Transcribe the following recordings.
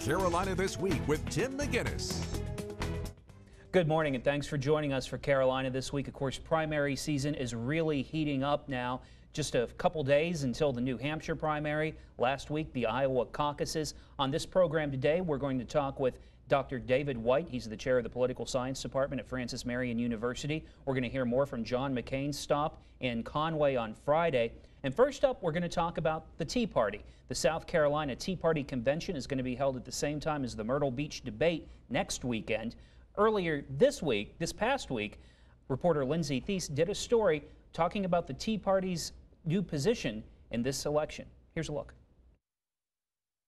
Carolina This Week with Tim McGinnis. Good morning and thanks for joining us for Carolina This Week. Of course, primary season is really heating up now. Just a couple days until the New Hampshire primary. Last week, the Iowa caucuses. On this program today, we're going to talk with Dr. David White. He's the chair of the Political Science Department at Francis Marion University. We're going to hear more from John McCain's stop in Conway on Friday. And first up, we're going to talk about the Tea Party. The South Carolina Tea Party Convention is going to be held at the same time as the Myrtle Beach debate next weekend. Earlier this past week, reporter Lindsay Thies did a story talking about the Tea Party's new position in this election. Here's a look.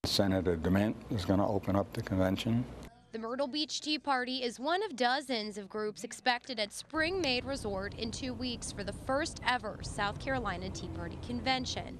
Senator Dugan is going to open up the convention. The Myrtle Beach Tea Party is one of dozens of groups expected at Spring Maid Resort in 2 weeks for the first ever South Carolina Tea Party convention.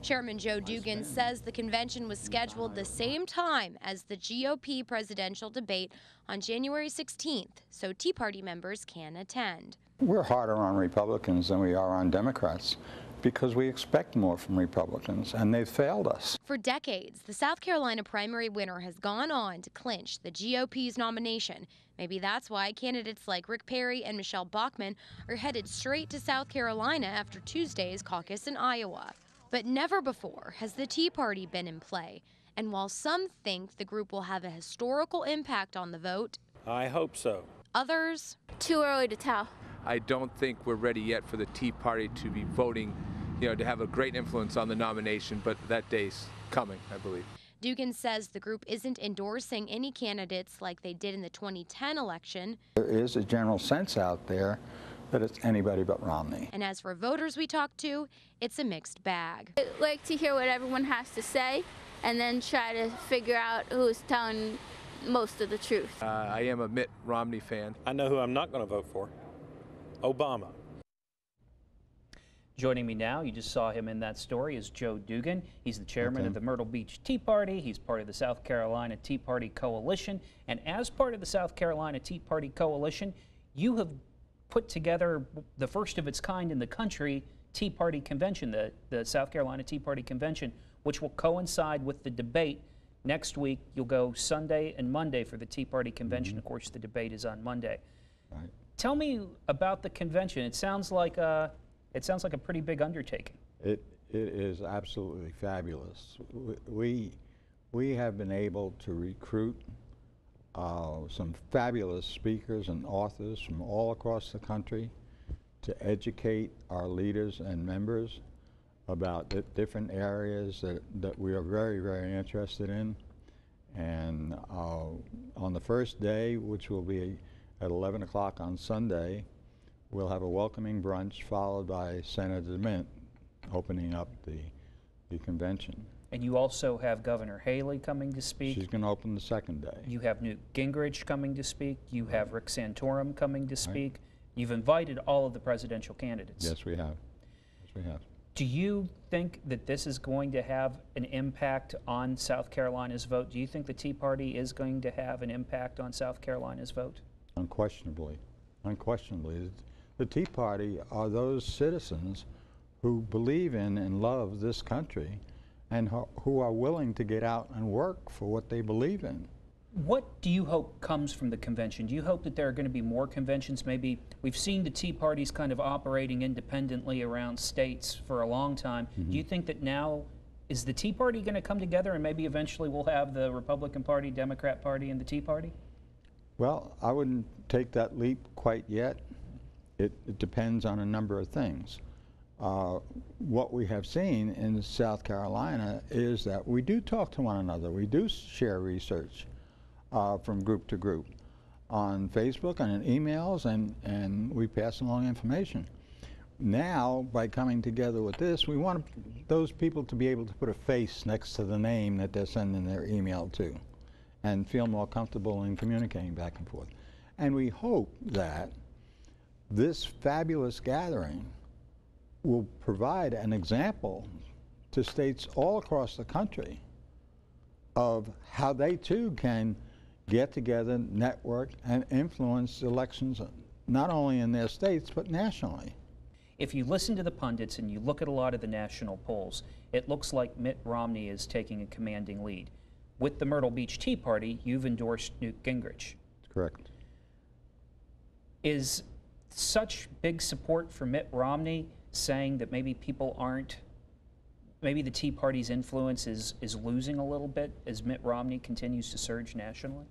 Chairman Joe Dugan says the convention was scheduled the same time as the GOP presidential debate on January 16th, so Tea Party members can attend. We're harder on Republicans than we are on Democrats, because we expect more from Republicans, and they've failed us. For decades, the South Carolina primary winner has gone on to clinch the GOP's nomination. Maybe that's why candidates like Rick Perry and Michelle Bachmann are headed straight to South Carolina after Tuesday's caucus in Iowa. But never before has the Tea Party been in play. And while some think the group will have a historical impact on the vote, I hope so. Others, too early to tell. I don't think we're ready yet for the Tea Party to be voting, to have a great influence on the nomination, but that day's coming, I believe. Dugan says the group isn't endorsing any candidates like they did in the 2010 election. There is a general sense out there that it's anybody but Romney. And as for voters we talked to, it's a mixed bag. I like to hear what everyone has to say and then try to figure out who's telling most of the truth. I am a Mitt Romney fan. I know who I'm not going to vote for. Obama. Joining me now, you just saw him in that story, is Joe Dugan. He's the chairman of the Myrtle Beach Tea Party. He's part of the South Carolina Tea Party Coalition. And as part of the South Carolina Tea Party Coalition, you have put together the first of its kind in the country Tea Party Convention, the South Carolina Tea Party Convention, which will coincide with the debate next week. You'll go Sunday and Monday for the Tea Party Convention. Of course, the debate is on Monday. Right. Tell me about the convention. It sounds like a pretty big undertaking. It is absolutely fabulous. We have been able to recruit some fabulous speakers and authors from all across the country to educate our leaders and members about the different areas that we are very, very interested in. And on the first day, which will be at 11 o'clock on Sunday, we'll have a welcoming brunch followed by Senator Dugan opening up the convention. And you also have Governor Haley coming to speak. She's going to open the second day. You have Newt Gingrich coming to speak. You have Rick Santorum coming to speak. Right. You've invited all of the presidential candidates. Yes, we have. Yes, we have. Do you think that this is going to have an impact on South Carolina's vote? Do you think the Tea Party is going to have an impact on South Carolina's vote? Unquestionably. Unquestionably. The Tea Party are those citizens who believe in and love this country and who are willing to get out and work for what they believe in. What do you hope comes from the convention? Do you hope that there are going to be more conventions? Maybe we've seen the Tea Parties kind of operating independently around states for a long time. Do you think that now is the Tea Party going to come together and maybe eventually we'll have the Republican Party, Democrat Party, and the Tea Party? Well, I wouldn't take that leap quite yet. It depends on a number of things. What we have seen in South Carolina is that we do talk to one another. We do share research from group to group on Facebook and in emails, and we pass along information. Now, by coming together with this, we want those people to be able to put a face next to the name that they're sending their email to and feel more comfortable in communicating back and forth. And we hope that this fabulous gathering will provide an example to states all across the country of how they too can get together, network, and influence elections not only in their states but nationally. If you listen to the pundits and you look at a lot of the national polls, it looks like Mitt Romney is taking a commanding lead. with the Myrtle Beach Tea Party, you've endorsed Newt Gingrich. Correct. Is such big support for Mitt Romney saying that maybe people aren't, maybe the Tea Party's influence is losing a little bit as Mitt Romney continues to surge nationally?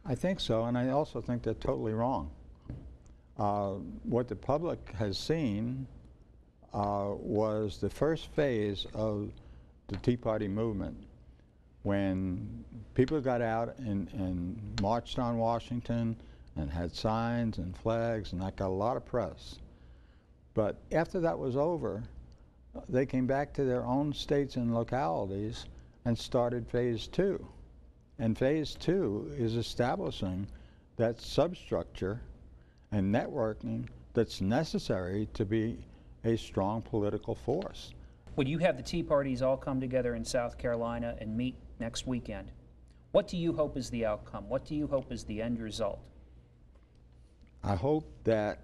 I think so, and I also think they're totally wrong. What the public has seen was the first phase of the Tea Party movement, when people got out and marched on Washington and had signs and flags, and that got a lot of press. But after that was over, they came back to their own states and localities and started phase two. And phase two is establishing that substructure and networking that's necessary to be a strong political force. When you have the Tea Parties all come together in South Carolina and meet next weekend, what do you hope is the outcome? What do you hope is the end result? I hope that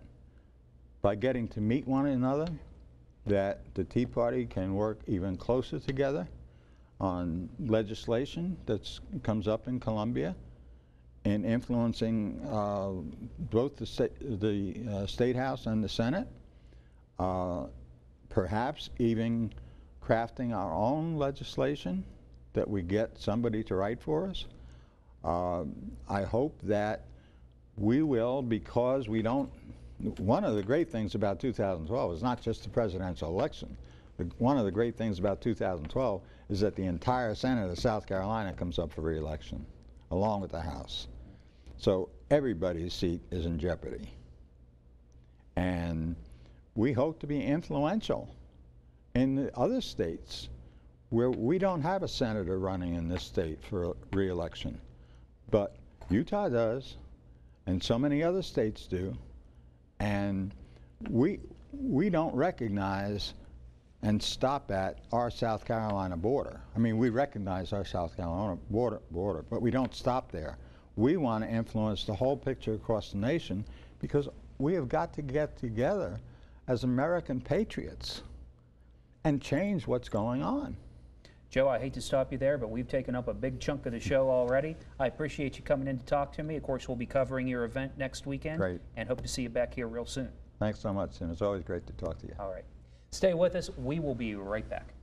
by getting to meet one another, that the Tea Party can work even closer together on legislation that comes up in Columbia and influencing both the State House and the Senate, perhaps even crafting our own legislation that we get somebody to write for us. I hope that we will, because we don't, one of the great things about 2012 is not just the presidential election. One of the great things about 2012 is that the entire Senate of South Carolina comes up for re-election, along with the House. So everybody's seat is in jeopardy. And we hope to be influential in the other states where we don't have a senator running in this state for re-election. But Utah does, and so many other states do, and we don't recognize and stop at our South Carolina border. I mean, we recognize our South Carolina border, but we don't stop there. We want to influence the whole picture across the nation, because we have got to get together as American patriots and change what's going on. Joe, I hate to stop you there, but we've taken up a big chunk of the show already. I appreciate you coming in to talk to me. Of course, we'll be covering your event next weekend. Great. And hope to see you back here real soon. Thanks so much, Tim. It's always great to talk to you. All right. Stay with us. We will be right back.